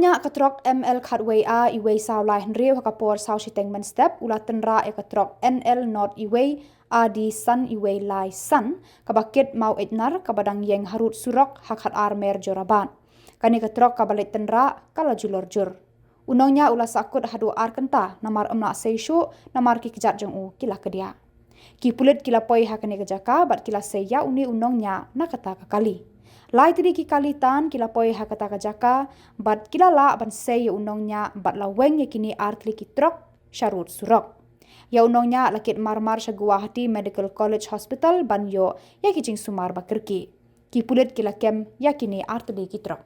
Nongniah ka Trok ML khatway a iway saw lai henriu hakapor saw shiteng mynstep ula Tynrah ka Trok NL not iway a di san iway lai san kabakit maw-eitnar kabadang Baieng Harud Surok hakhat ar Mer Jorabad. Kani ka Trok kabalit Tynrah kala julor jur. Unongnya ula sahkut haduh ar kynta namar shuh namar kjat jong kila kdiah. Ki Pulit kila poi hakani ka jaka bat kila seya uni unongnya na kata ka kali. Lai tadi ki kali tan kila poi hakata ka jaka bat kila la ban sei unongnya bat la weng kine artylli ki Trok sharud Surok. Ya unongnya lakit marmar Guwahati Medical College Hospital ban yo ya kijing sumar bakirki. Ki Pulit kila kem ya kine artylli ki Trok.